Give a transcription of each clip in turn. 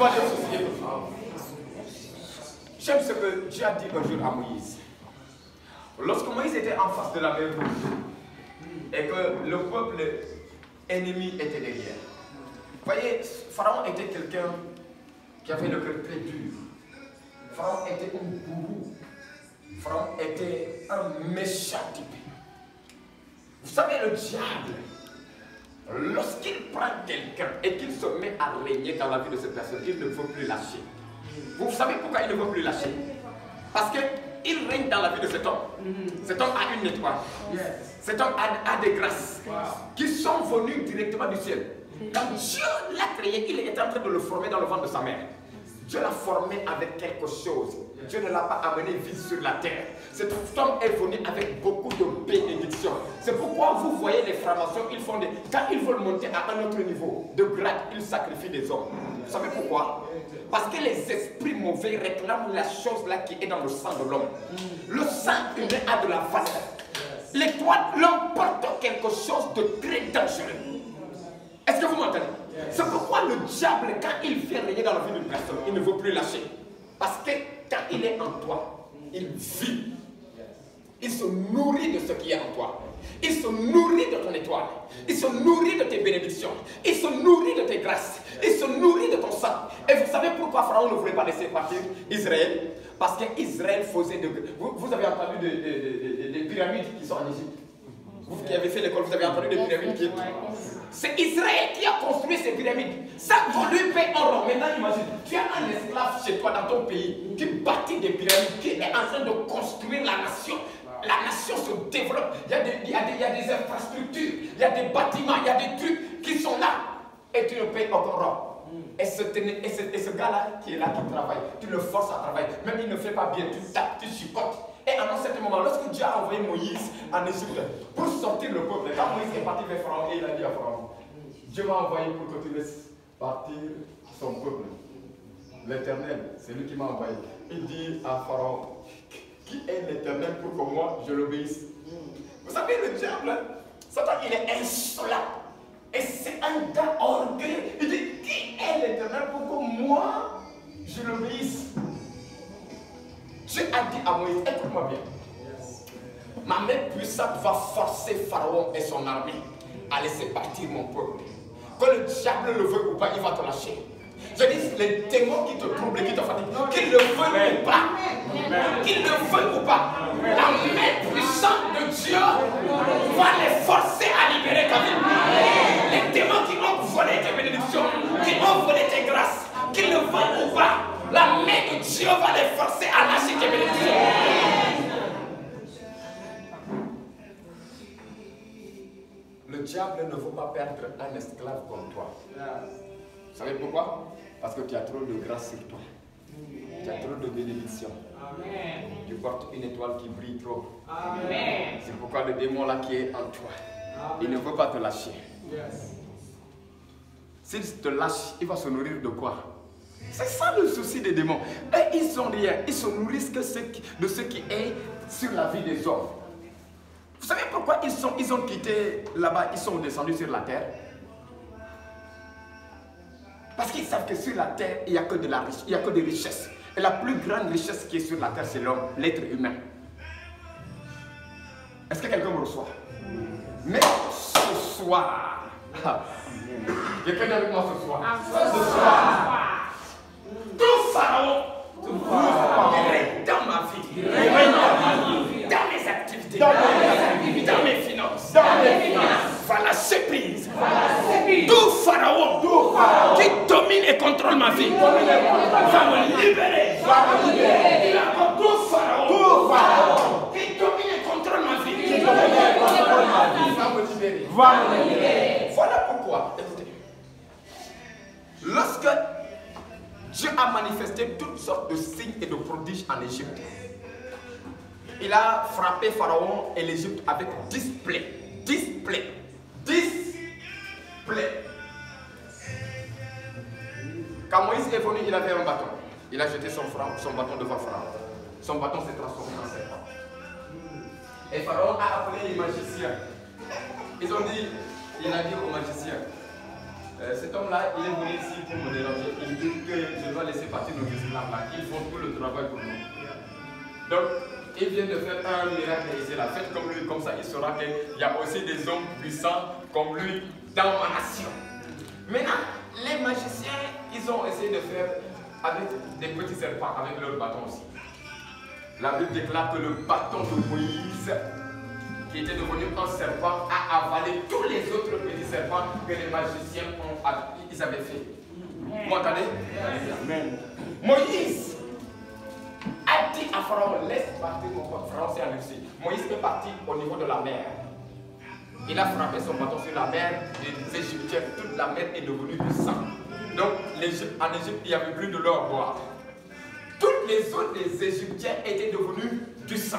vas dire ceci. J'aime ce que Dieu a dit un jour à Moïse. Lorsque Moïse était en face de la mer Rouge et que le peuple ennemi était derrière. Vous voyez, Pharaon était quelqu'un qui avait le cœur très dur. Pharaon était un gourou. Pharaon était un méchant type. Vous savez, le diable, lorsqu'il prend quelqu'un et qu'il se met à régner dans la vie de cette personne, il ne veut plus lâcher. Vous savez pourquoi il ne veut plus lâcher? Parce qu'il règne dans la vie de cet homme. Cet homme a une étoile. Cet homme a des grâces qui sont venues directement du ciel. Quand Dieu l'a créé, il est en train de le former dans le ventre de sa mère. Dieu l'a formé avec quelque chose. Dieu ne l'a pas amené vide sur la terre. Cet homme est venu avec beaucoup de bénédictions. C'est pourquoi vous voyez les francs-maçons, quand ils veulent monter à un autre niveau de grade, ils sacrifient des hommes. Vous savez pourquoi? Parce que les esprits mauvais réclament la chose là qui est dans le sang de l'homme. Le sang humain a de la valeur. L'étoile, l'homme porte quelque chose de très dangereux. Est-ce que vous m'entendez? C'est pourquoi le diable, quand il vient régner dans la vie d'une personne, il ne veut plus lâcher. Parce que quand il est en toi, il vit. Il se nourrit de ce qui est en toi. Il se nourrit de ton étoile. Il se nourrit de tes bénédictions. Il se nourrit de tes grâces. Il se nourrit de ton sang. Et vous savez pourquoi Pharaon ne voulait pas laisser partir Israël? Parce qu'Israël faisait de... Vous avez entendu des pyramides qui sont en Égypte. Vous qui avez fait l'école, vous avez entendu des pyramides qui... C'est Israël qui a construit ces pyramides. Ça, on lui paye en or. Maintenant, imagine, tu as un esclave chez toi dans ton pays qui bâtit des pyramides, qui est en train de construire la nation. La nation se développe. Il y a des infrastructures, il y a des bâtiments, il y a des trucs qui sont là. Et tu le payes encore or. Et ce gars-là qui est là, qui travaille, tu le forces à travailler. Même il ne fait pas bien, tu tapes, tu chicotes. Et à un certain moment, lorsque Dieu a envoyé Moïse en Égypte pour sortir le peuple, quand Moïse est parti vers Pharaon, et il a dit à Pharaon, Dieu m'a envoyé pour que tu laisses partir son peuple. L'Éternel, c'est lui qui m'a envoyé. Il dit à Pharaon, qui est l'Éternel pour que moi je l'obéisse? Vous savez, le diable, Satan, il est insolent. Et c'est un gars orgueilleux. Il dit, qui est l'Éternel pour que moi je l'obéisse? Dieu a dit à Moïse, écoute-moi bien. Ma main puissante va forcer Pharaon et son armée à laisser partir mon peuple. Que le diable le veuille ou pas, il va te lâcher. Je dis, les démons qui te troublent et qui te fatiguent, qu'ils le veuillent ou pas, qu'ils le veuillent ou pas, la main puissante de Dieu va les forcer à libérer ta vie. Les démons qui ont volé tes bénédictions, qui ont volé tes grâces, qu'ils le veuillent ou pas, la main de Dieu va les forcer à lâcher tes bénédictions. Le diable ne veut pas perdre un esclave comme toi. Vous savez pourquoi? Parce que tu as trop de grâce sur toi. Tu as trop de bénédictions. Tu portes une étoile qui brille trop. C'est pourquoi le démon là qui est en toi, il ne veut pas te lâcher. S'il te lâche, il va se nourrir de quoi? C'est ça le souci des démons. Et ils sont rien. Ils se nourrissent que de ce qui est sur la vie des hommes. Vous savez pourquoi ils ont quitté là-bas, ils sont descendus sur la terre? Parce qu'ils savent que sur la terre, il n'y a que de la richesse, il n'y a que des richesses. Et la plus grande richesse qui est sur la terre, c'est l'homme, l'être humain. Est-ce que quelqu'un me reçoit? Mais ce soir, quelqu'un est avec moi ce soir? Ce soir, tout Pharaon, règne dans ma vie, dans mes activités, dans mes finances, va lâcher prise. Tout Pharaon qui domine et contrôle ma vie va me libérer. Tout Pharaon qui domine et contrôle ma vie va me libérer. Voilà pourquoi, écoutez, lorsque Dieu a manifesté toutes sortes de signes et de prodiges en Égypte, il a frappé Pharaon et l'Égypte avec 10 plaies. 10 plaies. 10 plaies. Quand Moïse est venu, il avait un bâton. Il a jeté son bâton devant Pharaon. Son bâton s'est transformé en serpent. Et Pharaon a appelé les magiciens. Ils ont dit, il a dit aux magiciens, Cet homme-là, il est venu ici pour me déranger. Il dit que je dois laisser partir nos esclaves là. Ils font tout le travail pour nous. Donc, il vient de faire un miracle ici. La fête comme lui, comme ça, il saura qu'il y a aussi des hommes puissants comme lui dans ma nation. Maintenant, les magiciens, ils ont essayé de faire avec des petits serpents, avec leur bâton aussi. La Bible déclare que le bâton de Moïse, qui était devenu un serpent, a avalé tous les autres petits serpents que les magiciens ils avaient fait. Vous m'entendez? Amen. Moïse a dit à Pharaon, laisse partir mon peuple. Pharaon s'est annoncé. Moïse est parti au niveau de la mer. Il a frappé son bâton sur la mer, les Égyptiens, toute la mer est devenue du sang. Donc en Égypte, il n'y avait plus de l'eau à boire. Toutes les eaux des Égyptiens étaient devenues du sang.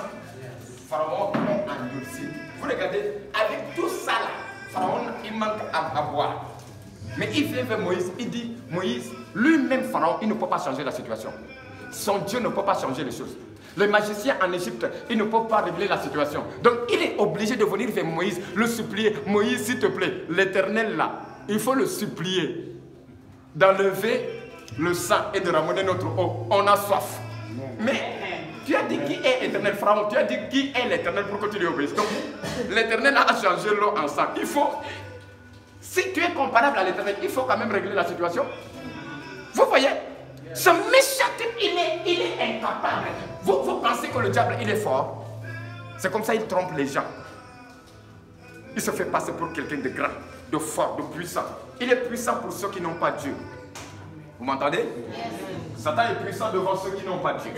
Pharaon est endurci. Vous regardez, avec tout ça là, Pharaon, il manque à boire. Mais il vient vers Moïse, il dit, Moïse, lui-même Pharaon, il ne peut pas changer la situation. Son Dieu ne peut pas changer les choses. Les magiciens en Égypte, ils ne peuvent pas régler la situation. Donc il est obligé de venir vers Moïse, le supplier. Moïse, s'il te plaît, l'Éternel là, il faut le supplier d'enlever le sang et de ramener notre eau. On a soif. Mais tu as dit qui est l'Éternel, Pharaon? Tu as dit qui est l'Éternel pour que tu lui obéisses. Donc l'Éternel a changé l'eau en sang. Il faut, si tu es comparable à l'Éternel, il faut quand même régler la situation. Vous voyez? Ce méchant type, il est incapable. Vous pensez que le diable, il est fort? C'est comme ça qu'il trompe les gens. Il se fait passer pour quelqu'un de grand, de fort, de puissant. Il est puissant pour ceux qui n'ont pas Dieu. Vous m'entendez? Satan est puissant devant ceux qui n'ont pas Dieu.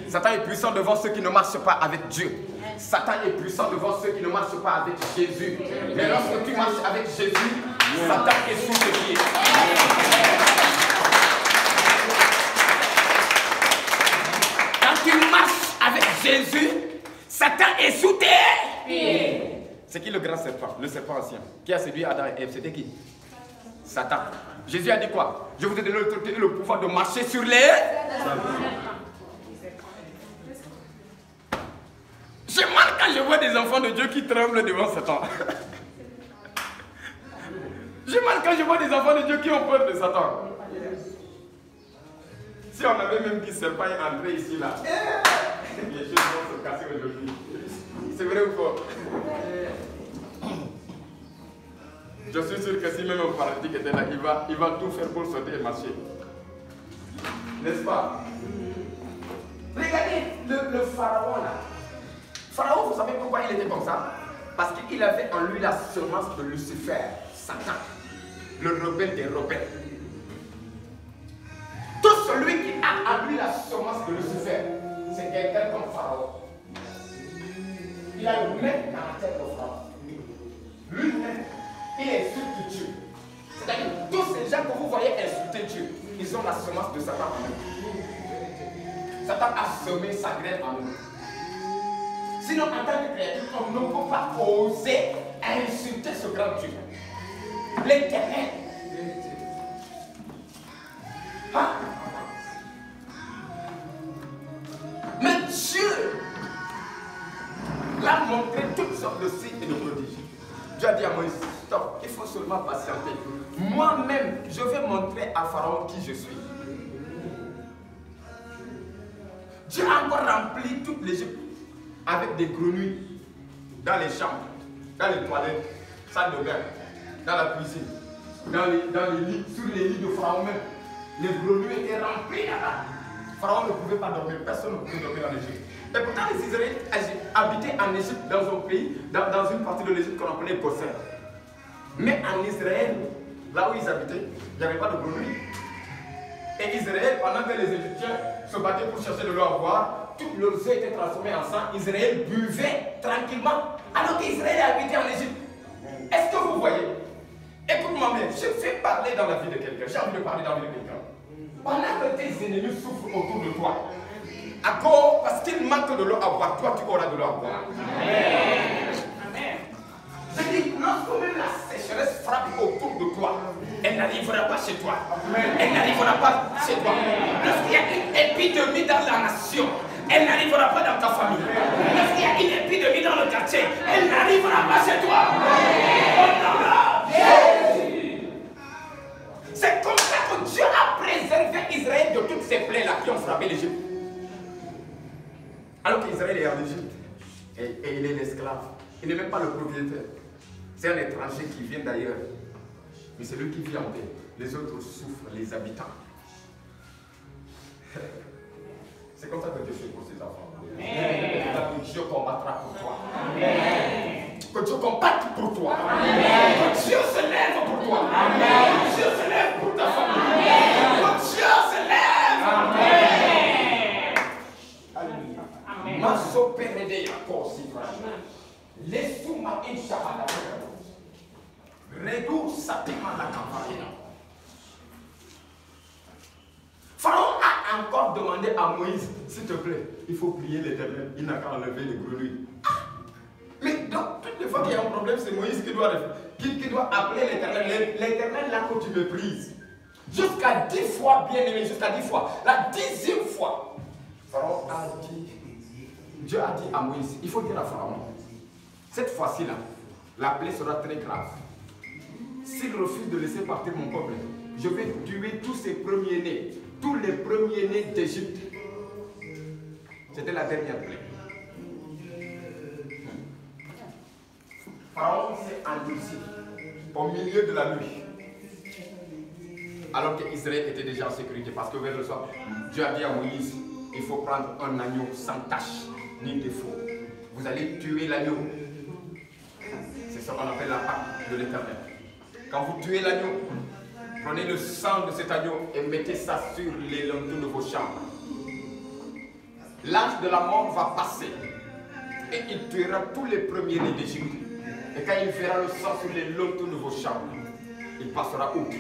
Satan est puissant devant ceux qui ne marchent pas avec Dieu. Satan est puissant devant ceux qui ne marchent pas avec Jésus. Mais lorsque tu marches avec Jésus, Satan est sous tes pieds. Tu marches avec Jésus, Satan est sous tes pieds. C'est qui le grand serpent? Le serpent ancien. Qui a séduit Adam et Ève? C'était qui? Satan. Jésus a dit quoi? Je vous ai donné l'autorité et le pouvoir de marcher sur les... J'ai mal quand je vois des enfants de Dieu qui tremblent devant Satan. J'ai mal quand je vois des enfants de Dieu qui ont peur de Satan. Si on avait même dit serpent est entré ici là, les choses vont se casser aujourd'hui. C'est vrai ou pas? Je suis sûr que si même un paralytique était là, il va tout faire pour sauter et marcher. N'est-ce pas? Regardez le pharaon là. Pharaon, vous savez pourquoi il était comme ça? Parce qu'il avait en lui la semence de Lucifer, Satan, le rebelle des rebelles. Tout celui qui a en lui la semence de Lucifer, c'est quelqu'un comme Pharaon. Il a le même caractère que Pharaon. Lui-même, il insulte Dieu. C'est-à-dire, tous ces gens que vous voyez insulter Dieu, ils ont la semence de Satan en eux. Satan a semé sa graine en eux. Sinon, en tant que créature, on ne peut pas oser insulter ce grand Dieu. L'Éternel. Hein? Mais Dieu l'a montré toutes sortes de signes et de prodiges. Dieu a dit à Moïse, stop, il faut seulement patienter. Moi-même, je vais montrer à Pharaon qui je suis. Dieu a encore rempli toute l'Égypte avec des grenouilles dans les chambres, dans les toilettes, salle de bain, dans la cuisine, dans les lits, sur les lits de Pharaon même. Les grenouilles étaient remplies là-bas. Pharaon ne pouvait pas dormir, personne ne pouvait dormir en Égypte. Et pourtant, les Israélites habitaient en Égypte, dans un pays, dans une partie de l'Égypte qu'on appelait Goshen. Mais en Israël, là où ils habitaient, il n'y avait pas de grenouilles. Et Israël, pendant que les Égyptiens se battaient pour chercher de l'eau à boire, toutes leurs œufs étaient transformés en sang. Israël buvait tranquillement, alors qu'Israël habitait en Égypte. Est-ce que vous voyez? Écoute-moi bien, je fais parler dans la vie de quelqu'un. J'ai envie de parler dans la vie de quelqu'un. Pendant que tes ennemis souffrent autour de toi, à cause, parce qu'il manque de l'eau à boire, toi tu auras de l'eau à boire. Amen. Amen. Je dis, lorsque même la sécheresse frappe autour de toi, elle n'arrivera pas chez toi. Amen. Elle n'arrivera pas chez toi. Lorsqu'il y a une épidémie dans la nation, elle n'arrivera pas dans ta famille. Lorsqu'il y a une épidémie dans le quartier, elle n'arrivera pas chez toi. Amen. C'est comme ça que Dieu a préservé Israël de toutes ces plaies-là qui ont frappé l'Égypte. Alors qu'Israël est en Égypte et il est l'esclave. Il n'est même pas le propriétaire. C'est un étranger qui vient d'ailleurs. Mais c'est lui qui vit en paix. Les autres souffrent, les habitants. C'est comme ça que Dieu fait pour ses enfants. Que Dieu combattra pour toi. Amen. Que Dieu combatte pour toi. Amen. Que Dieu se lève pour toi. Amen. Que Dieu se lève pour ta famille. Amen. Que Dieu se lève. Amen. Alléluia. Maso perede ya kosi frère. Lesuma inshallah. Redu satima la campagne. Pharaon a encore demandé à Moïse, s'il te plaît, il faut prier l'Éternel, il n'a qu'à enlever les grenouilles. Mais donc, toutes les fois qu'il y a un problème, c'est Moïse qui doit appeler l'Éternel. L'Éternel là que tu me prises. Jusqu'à 10 fois, bien aimé, jusqu'à 10 fois. La 10e fois, Pharaon a dit, Dieu a dit à Moïse, il faut dire à Pharaon, cette fois-ci là, la plaie sera très grave. S'il refuse de laisser partir mon peuple, je vais tuer tous ses premiers-nés. Tous les premiers-nés d'Égypte. C'était la dernière plaie. Pharaon s'est endurci au milieu de la nuit. Alors qu'Israël était déjà en sécurité. Parce que vers le soir, Dieu a dit à Moïse, il faut prendre un agneau sans tache ni défaut. Vous allez tuer l'agneau. C'est ce qu'on appelle la Pâque de l'Éternel. Quand vous tuez l'agneau, prenez le sang de cet agneau et mettez ça sur les linteaux de vos chambres. L'ange de la mort va passer et il tuera tous les premiers-nés d'Égypte. Et quand il verra le sang sur les linteaux de vos chambres, il passera outre.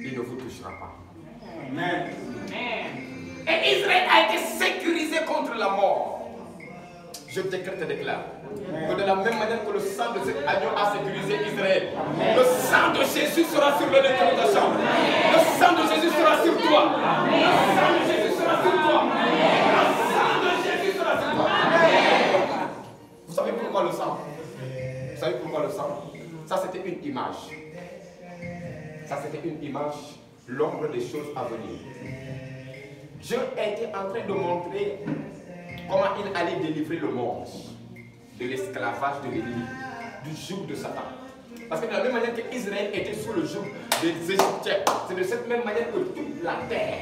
Il ne vous touchera pas. Amen. Et Israël a été sécurisé contre la mort. Je décrète et déclare que de la même manière que le sang de cet agneau a sécurisé Israël, le sang de Jésus sera sur le linteau de ta chambre. Le sang de Jésus sera sur toi. Le sang de Jésus sera sur toi. Le sang de Jésus sera sur toi. Vous savez pourquoi le sang? Vous savez pourquoi le sang? Ça c'était une image. Ça c'était une image, l'ombre des choses à venir. Dieu était en train de montrer comment il allait délivrer le monde de l'esclavage de l'ennemi, du joug de Satan. Parce que de la même manière qu'Israël était sous le joug des Égyptiens, c'est de cette même manière que toute la terre,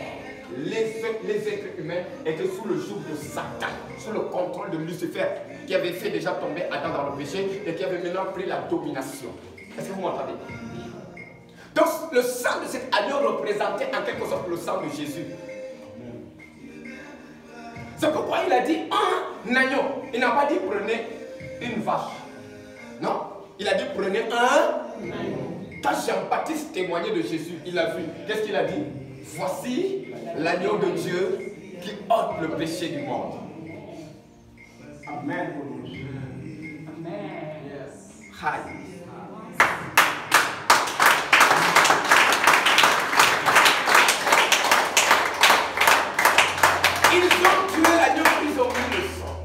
les êtres humains étaient sous le joug de Satan, sous le contrôle de Lucifer, qui avait fait déjà tomber Adam dans le péché et qui avait maintenant pris la domination. Est-ce que vous m'entendez? Donc le sang de cet agneau représentait en quelque sorte le sang de Jésus. C'est pourquoi il a dit un agneau. Il n'a pas dit prenez une vache. Non, il a dit prenez un agneau. Quand Jean-Baptiste témoignait de Jésus, il a vu. Qu'est-ce qu'il a dit? Voici l'agneau de Dieu qui ôte le péché du monde. Amen. Amen. Yes. Hi. Ils ont tué l'agneau, ils ont mis le sang.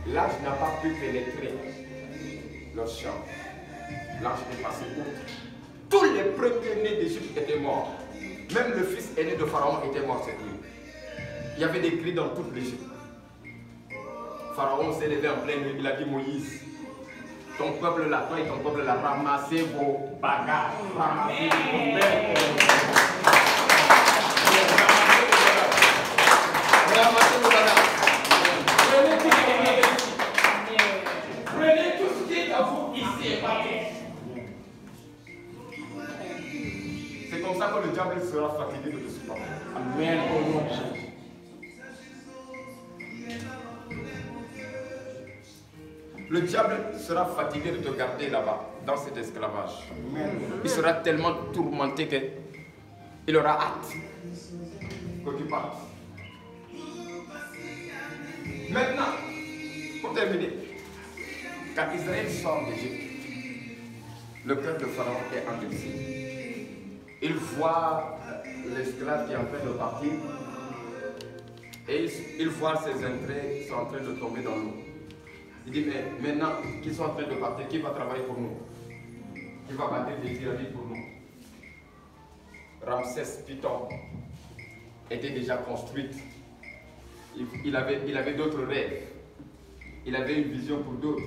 L'ange n'a pas pu pénétrer leur champ. L'ange est passé outre. Tous les premiers-nés d'Égypte étaient morts. Même le fils aîné de Pharaon était mort cette nuit. Il y avait des cris dans toute l'Égypte. Pharaon s'est levé en pleine nuit. Il a dit Moïse, ton peuple là, toi et ton peuple là, ramassez vos bagages. Ramassez vos bagages. Prenez tout ce qui est à vous ici et partez. C'est comme ça que le diable sera fatigué de te supporter. Amen. Le diable sera fatigué de te garder là-bas, dans cet esclavage. Il sera tellement tourmenté qu'il aura hâte que tu partes. Maintenant, pour terminer, quand Israël sort d'Égypte, le cœur de Pharaon est endurci. Il voit l'esclave qui est en train de partir et il voit ses entrailles qui sont en train de tomber dans l'eau. Il dit, mais maintenant qu'ils sont en train de partir, qui va travailler pour nous? Qui va bâtir des pyramides pour nous? Ramsès Python était déjà construite. Il avait d'autres rêves. Il avait une vision pour d'autres.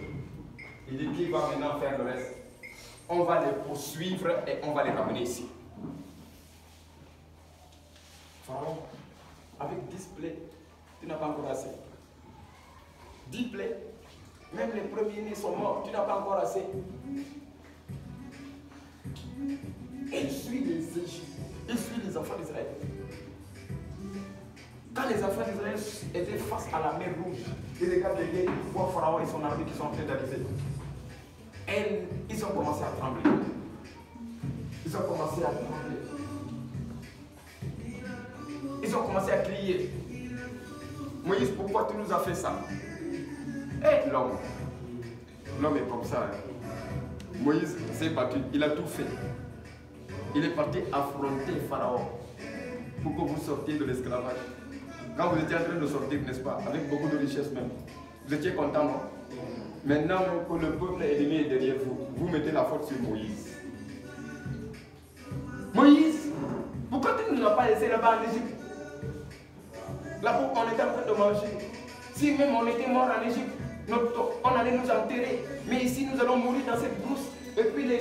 Il dit qu'il va maintenant faire le reste. On va les poursuivre et on va les ramener ici. Pharaon, avec 10 plaies, tu n'as pas encore assez. 10 plaies, même les premiers-nés sont morts, tu n'as pas encore assez. Et il suit les Égyptiens, il suit les enfants d'Israël. Quand les enfants d'Israël étaient face à la mer Rouge, ils regardent derrière, ils voient Pharaon et son armée qui sont en train d'arriver. Et ils ont commencé à trembler. Ils ont commencé à trembler. Ils ont commencé à crier. Moïse, pourquoi tu nous as fait ça? Et l'homme est comme ça. Moïse s'est battu, il a tout fait. Il est parti affronter Pharaon pour que vous sortiez de l'esclavage. Quand vous étiez en train de sortir, n'est-ce pas, avec beaucoup de richesses même, vous étiez content, non? Maintenant que le peuple ennemi est derrière vous, vous mettez la faute sur Moïse. Moïse, pourquoi tu ne nous as pas laissé là-bas en Égypte? Là-bas, on était en train de manger. Si même on était mort en Égypte, on allait nous enterrer. Mais ici, nous allons mourir dans cette brousse. Et puis les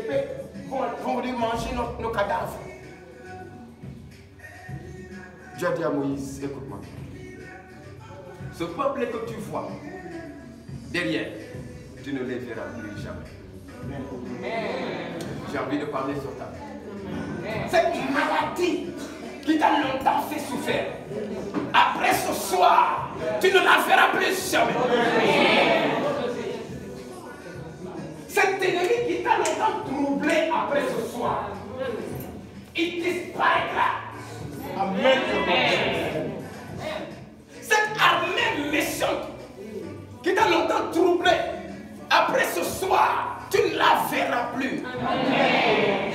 bêtes vont venir manger nos cadavres. Dieu a dit à Moïse, écoute-moi. Ce peuple que tu vois derrière, tu ne les verras plus jamais. J'ai envie de parler sur ta vie. Cette maladie qui t'a longtemps fait souffrir, après ce soir, tu ne la verras plus jamais. Cet ennemi qui t'a longtemps troublé, après ce soir, il disparaîtra. Amen. Cette armée méchante qui t'a longtemps troublé, après ce soir, tu ne la verras plus. Amen.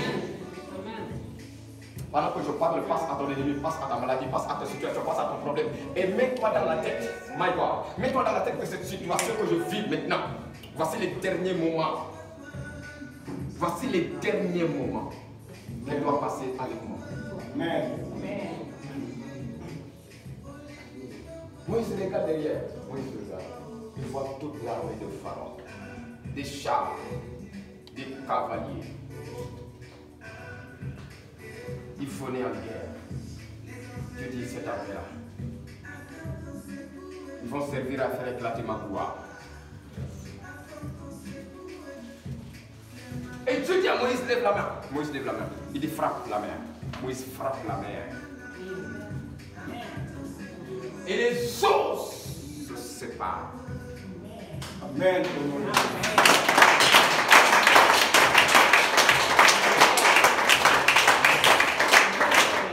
Pendant que je parle, passe à ton ennemi, passe à ta maladie, passe à ta situation, passe à ton problème. Et mets-toi dans la tête, my God, mets-toi dans la tête de cette situation que je vis maintenant. Voici les derniers moments. Voici les derniers moments qu'elle doit passer avec moi. Amen. Moïse regarde derrière. Moïse regarde. Il voit toute l'armée de Pharaon. Des chars, des cavaliers. Il faut aller en guerre. Dieu dit cette armée-là. Ils vont servir à faire éclater ma gloire. Et Dieu dit à Moïse, lève la main. Moïse lève la main. Il dit, frappe la mer. Moïse frappe la mer. Et les eaux se séparent. Amen.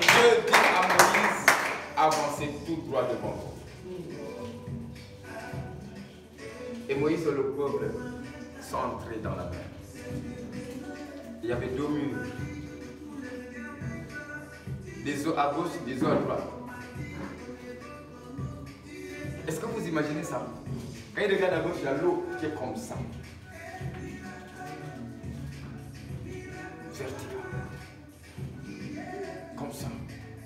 Dieu dit à Moïse, avancez tout droit devant vous. Et Moïse et le peuple sont entrés dans la mer. Il y avait 2 murs. Des eaux à gauche, des eaux à droite. Est-ce que vous imaginez ça? Quand il regarde à gauche, il y a l'eau qui est comme ça. Verticale. Comme ça.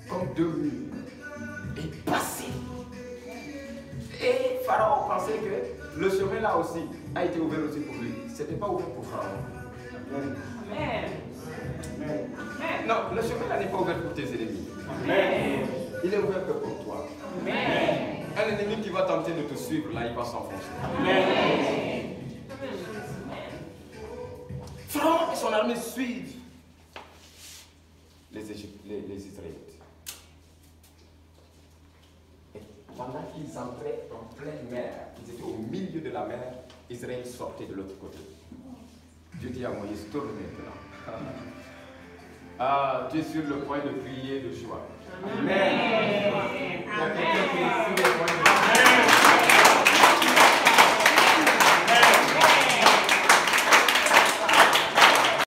Comme 2 murs. Et passé. Et Pharaon pensait que le chemin là aussi a été ouvert aussi pour lui. Ce n'était pas ouvert pour Pharaon. Amen. Non, le chemin là n'est pas ouvert pour tes ennemis. Amen. Il est ouvert que pour toi. Amen. Un ennemi qui va tenter de te suivre, là, il va s'enfoncer. Amen. Pharaon et son armée suivent les Israélites. Et pendant qu'ils entraient en pleine mer, ils étaient au milieu de la mer, Israël sortait de l'autre côté. Dieu dit à Moïse, tourne maintenant. Ah, tu es sur le point de crier de joie. Amen. Il y a quelqu'un qui est sur le point de